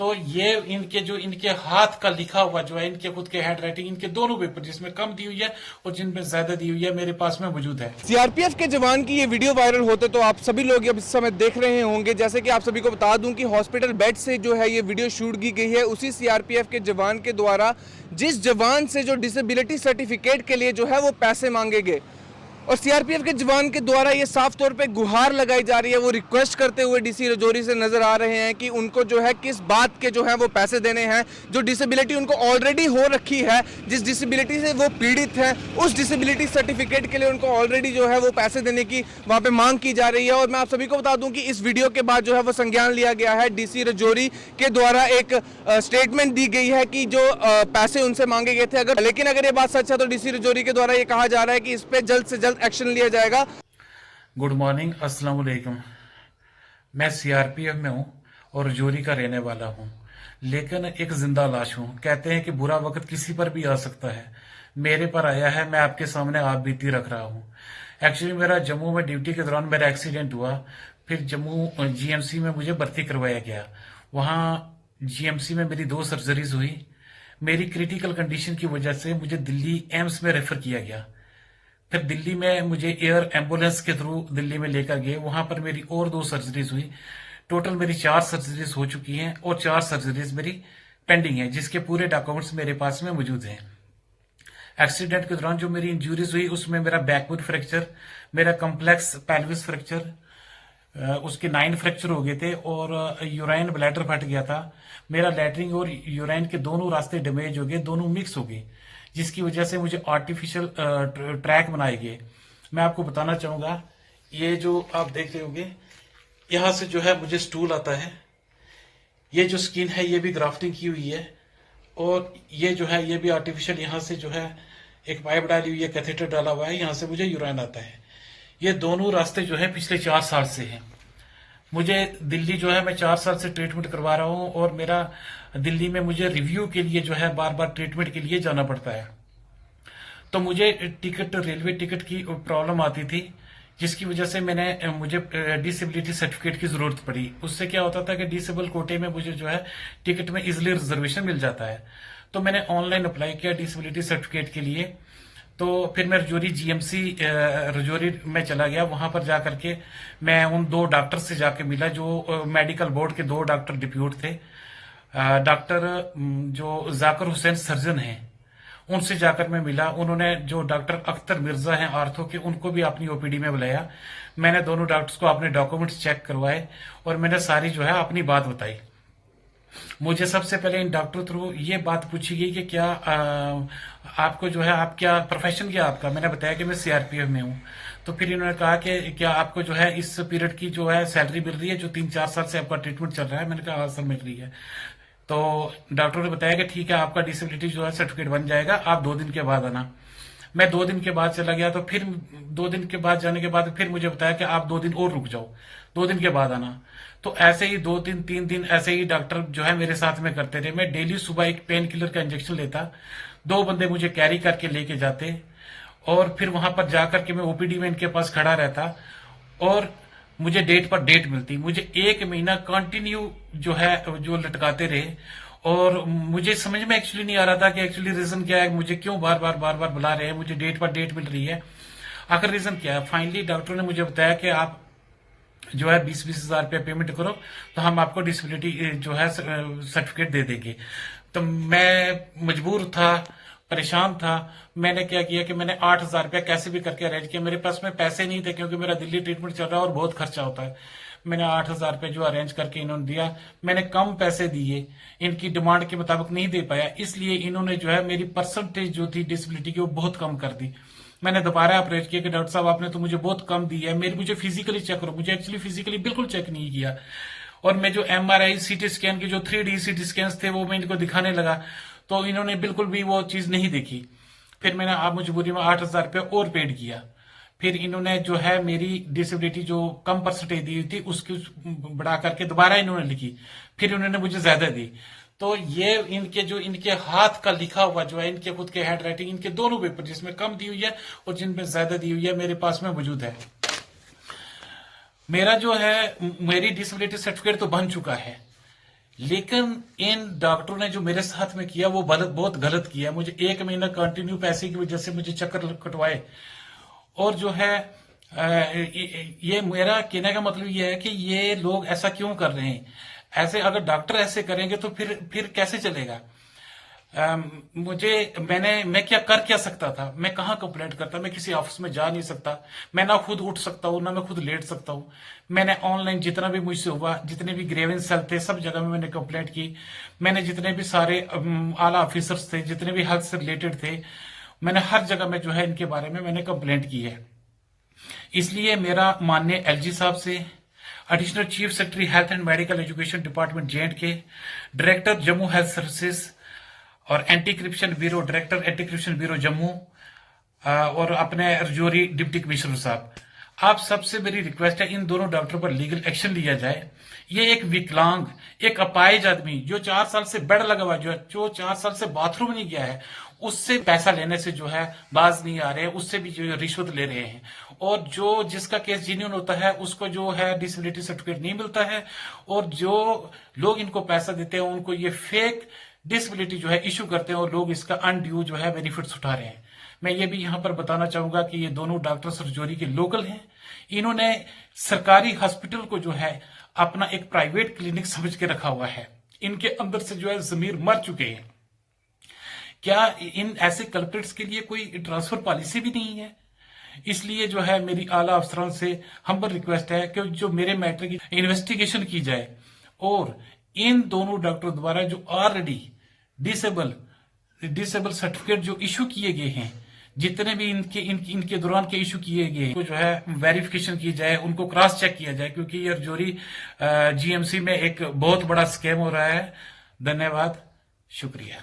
तो ये इनके हाथ का लिखा हुआ जो है, इनके खुद के हैंड राइटिंग, इनके दोनों पेपर जिसमें कम दी हुई है और जिनमें ज्यादा दी हुई है मेरे पास में मौजूद है। सीआरपीएफ के जवान की ये वीडियो वायरल होते तो आप सभी लोग अब इस समय देख रहे होंगे। जैसे कि आप सभी को बता दूं कि हॉस्पिटल बेड से जो है ये वीडियो शूट की गई है उसी सीआरपीएफ के जवान के द्वारा, जिस जवान से जो डिसेबिलिटी सर्टिफिकेट के लिए जो है वो पैसे मांगे गए। और सीआरपीएफ के जवान के द्वारा ये साफ तौर पे गुहार लगाई जा रही है, वो रिक्वेस्ट करते हुए डीसी रजौरी से नजर आ रहे हैं कि उनको जो है किस बात के जो है वो पैसे देने हैं। जो डिसेबिलिटी उनको ऑलरेडी हो रखी है, जिस डिसेबिलिटी से वो पीड़ित है, उस डिसेबिलिटी सर्टिफिकेट के लिए उनको ऑलरेडी जो है वो पैसे देने की वहाँ पे मांग की जा रही है। और मैं आप सभी को बता दूं कि इस वीडियो के बाद जो है वो संज्ञान लिया गया है। डीसी रजौरी के द्वारा एक स्टेटमेंट दी गई है कि जो पैसे उनसे मांगे गए थे, लेकिन अगर ये बात सच है तो डीसी रजौरी के द्वारा ये कहा जा रहा है कि इस पे जल्द से जल्द एक्शन लिया जाएगा। गुड मॉर्निंग, अस्सलाम वालेकुम। मैं सीआरपीएफ में हूं और रजौरी का रहने वाला हूं, लेकिन एक जिंदा लाश हूं। कहते हैं कि बुरा वक्त किसी पर भी आ सकता है, मेरे पर आया है। मैं आपके सामने आप बीती रख रहा हूं। एक्चुअली मेरा जम्मू में ड्यूटी के दौरान मेरा एक्सीडेंट हुआ, फिर जम्मू जीएमसी में मुझे भर्ती करवाया गया। वहां जीएमसी में मेरी 2 सर्जरीज हुई। मेरी क्रिटिकल कंडीशन की वजह से मुझे दिल्ली एम्स में रेफर किया गया। फिर दिल्ली में मुझे एयर एम्बुलेंस के थ्रू दिल्ली में लेकर गए। वहां पर मेरी और 2 सर्जरीज हुई। टोटल मेरी 4 सर्जरीज हो चुकी हैं और 4 सर्जरीज मेरी पेंडिंग है, जिसके पूरे डॉक्यूमेंट्स मेरे पास में मौजूद हैं। एक्सीडेंट के दौरान जो मेरी इंजरीज हुई उसमें मेरा बैकबोन फ्रैक्चर, मेरा कम्प्लेक्स पेल्विस फ्रैक्चर, उसके 9 फ्रैक्चर हो गए थे और यूराइन ब्लैडर फट गया था। मेरा लैटरिन और यूराइन के दोनों रास्ते डैमेज हो गए, दोनों मिक्स हो गए, जिसकी वजह से मुझे आर्टिफिशियल ट्रैक बनाए गए। मैं आपको बताना चाहूंगा, ये जो आप देख रहे होंगे यहां से जो है मुझे स्टूल आता है। ये जो स्किन है ये भी ग्राफ्टिंग की हुई है और ये जो है ये भी आर्टिफिशियल, यहां से जो है एक पाइप डाली हुई है, कैथेटर डाला हुआ है, यहां से मुझे यूराइन आता है। ये दोनों रास्ते जो है पिछले 4 साल से हैं। मुझे दिल्ली जो है मैं 4 साल से ट्रीटमेंट करवा रहा हूं और मेरा दिल्ली में मुझे रिव्यू के लिए जो है बार बार ट्रीटमेंट के लिए जाना पड़ता है। तो मुझे टिकट, रेलवे टिकट की प्रॉब्लम आती थी, जिसकी वजह से मुझे डिसेबिलिटी सर्टिफिकेट की जरूरत पड़ी। उससे क्या होता था कि डिसेबल कोटे में मुझे जो है टिकट में इजिली रिजर्वेशन मिल जाता है। तो मैंने ऑनलाइन अप्लाई किया डिसेबिलिटी सर्टिफिकेट के लिए। तो फिर मैं रजौरी जीएमसी रजौरी में चला गया। वहां पर जाकर के मैं उन 2 डॉक्टर से जाके मिला जो मेडिकल बोर्ड के 2 डॉक्टर डिप्यूट थे। डॉक्टर जो जाकिर हुसैन सर्जन हैं, उनसे जाकर मैं मिला। उन्होंने जो डॉक्टर अख्तर मिर्जा हैं आर्थो के, उनको भी अपनी ओपीडी में बुलाया। मैंने दोनों डॉक्टर्स को अपने डॉक्यूमेंट्स चेक करवाए और मैंने सारी जो है अपनी बात बताई। मुझे सबसे पहले इन डॉक्टर थ्रू ये बात पूछी गई कि क्या आपको जो है, आप क्या प्रोफेशन क्या आपका। मैंने बताया कि मैं सीआरपीएफ में हूँ। तो फिर इन्होंने कहा कि क्या आपको जो है इस पीरियड की जो है सैलरी मिल रही है, जो 3-4 साल से आपका ट्रीटमेंट चल रहा है। मैंने कहा हाँ सर मिल रही है। तो डॉक्टर ने बताया कि ठीक है, आपका डिसेबिलिटी जो है सर्टिफिकेट बन जाएगा, आप 2 दिन के बाद आना। मैं 2 दिन के बाद चला गया। तो फिर 2 दिन के बाद जाने के बाद फिर मुझे बताया कि आप 2 दिन और रुक जाओ, 2 दिन के बाद आना। तो ऐसे ही 2 दिन 3 दिन ऐसे ही डॉक्टर जो है मेरे साथ में करते रहे। मैं डेली सुबह एक पेन किलर का इंजेक्शन लेता, 2 बंदे मुझे कैरी करके लेके जाते और फिर वहां पर जाकर के मैं ओपीडी में इनके पास खड़ा रहता और मुझे डेट पर डेट मिलती। मुझे 1 महीना कंटिन्यू जो है जो लटकाते रहे और मुझे समझ में एक्चुअली नहीं आ रहा था कि एक्चुअली रीजन क्या है, मुझे क्यों बार बार बुला रहे हैं, मुझे डेट पर डेट मिल रही है, आखिर रीजन क्या है। फाइनली डॉक्टर ने मुझे बताया कि आप जो है 20-20 हजार रुपया पेमेंट करो तो हम आपको डिसेबिलिटी जो है सर्टिफिकेट दे देंगे। तो मैं मजबूर था, परेशान था। मैंने क्या किया कि मैंने 8,000 रुपया कैसे भी करके अरेंज किया। मेरे पास में पैसे नहीं थे क्योंकि मेरा दिल्ली ट्रीटमेंट चल रहा है और बहुत खर्चा होता है। मैंने 8,000 रुपये जो अरेंज करके इन्होंने दिया। मैंने कम पैसे दिए, इनकी डिमांड के मुताबिक नहीं दे पाया, इसलिए इन्होंने जो है मेरी परसेंटेज जो थी डिसेबिलिटी की वो बहुत कम कर दी। मैंने दोबारा अप्रोच किया कि डॉक्टर साहब आपने तो मुझे बहुत कम दी है, मुझे फिजिकली चेक करो। मुझे एक्चुअली फिजिकली बिल्कुल चेक नहीं किया और मैं जो एमआरआई सीटी स्कैन के जो 3D सीटी स्कैन थे वो मैं इनको दिखाने लगा तो इन्होंने बिल्कुल भी वो चीज नहीं देखी। फिर मैंने आप मजबूरी में 8,000 रुपये और पेड किया। फिर इन्होंने जो है मेरी डिसेबिलिटी जो कम परसेंटेज दी थी उसकी बढ़ा करके दोबारा इन्होंने लिखी, फिर उन्होंने मुझे ज्यादा दी। तो ये इनके हाथ का लिखा हुआ जो है, इनके खुद के हैंड राइटिंग, इनके दोनों पेपर जिसमें कम दी हुई है और जिनमें ज्यादा दी हुई है मेरे पास में मौजूद है। मेरा जो है मेरी डिसेबिलिटी सर्टिफिकेट तो बन चुका है, लेकिन इन डॉक्टरों ने जो मेरे साथ में किया वो बहुत गलत किया। मुझे 1 महीना कंटिन्यू पैसे की वजह से मुझे चक्कर कटवाए। और जो है ये मेरा कहने का मतलब ये है कि ये लोग ऐसा क्यों कर रहे हैं। ऐसे अगर डॉक्टर ऐसे करेंगे तो फिर कैसे चलेगा। मैं क्या सकता था। मैं कहाँ कंप्लेंट करता। मैं किसी ऑफिस में जा नहीं सकता। मैं ना खुद उठ सकता हूँ ना मैं खुद लेट सकता हूँ। मैंने ऑनलाइन जितना भी मुझसे हुआ, जितने भी ग्रेवेंस सेल थे, सब जगह में मैंने कंप्लेंट की। मैंने जितने भी सारे आला ऑफिसर्स थे, जितने भी हेल्थ से रिलेटेड थे, मैंने हर जगह में जो है इनके बारे में मैंने कंप्लेंट की है। इसलिए मेरा माननीय एलजी साहब से, additional chief secretary health and medical education department J&K, director Jammu health services और anti corruption bureau, director anti corruption bureau Jammu, और अपने रजौरी डिप्टी कमिश्नर साहब, आप सबसे मेरी रिक्वेस्ट है इन दोनों डॉक्टरों पर लीगल एक्शन लिया जाए। ये एक विकलांग, एक अपाहिज आदमी जो 4 साल से बेड लगा हुआ, जो 4 साल से बाथरूम नहीं गया है, उससे पैसा लेने से जो है बाज नहीं आ रहे हैं, उससे भी जो रिश्वत ले रहे हैं। और जो जिसका केस जेन्युइन होता है उसको जो है डिसेबिलिटी सर्टिफिकेट नहीं मिलता है, और जो लोग इनको पैसा देते हैं उनको ये फेक डिसेबिलिटी जो है इश्यू करते हैं, और लोग इसका अनड्यू जो है बेनिफिट्स उठा रहे हैं। मैं ये भी यहां पर बताना चाहूंगा कि ये दोनों डॉक्टर रजौरी के लोकल हैं। इन्होंने सरकारी हॉस्पिटल को जो है अपना एक प्राइवेट क्लिनिक समझ के रखा हुआ है। इनके अंदर से जो है जमीर मर चुके हैं। क्या इन ऐसे कल्प्रिट्स के लिए कोई ट्रांसफर पॉलिसी भी नहीं है। इसलिए जो है मेरी आला अफसरान से हम्बल रिक्वेस्ट है कि जो मेरे मैटर की इन्वेस्टिगेशन की जाए, और इन दोनों डॉक्टरों द्वारा जो ऑलरेडी डिसेबल सर्टिफिकेट जो इशू किए गए हैं, जितने भी इनके दौरान के इशू किए गए, को जो है वेरिफिकेशन की जाए, उनको क्रॉस चेक किया जाए, क्योंकि ये रजौरी GMC में एक बहुत बड़ा स्कैम हो रहा है। धन्यवाद, शुक्रिया।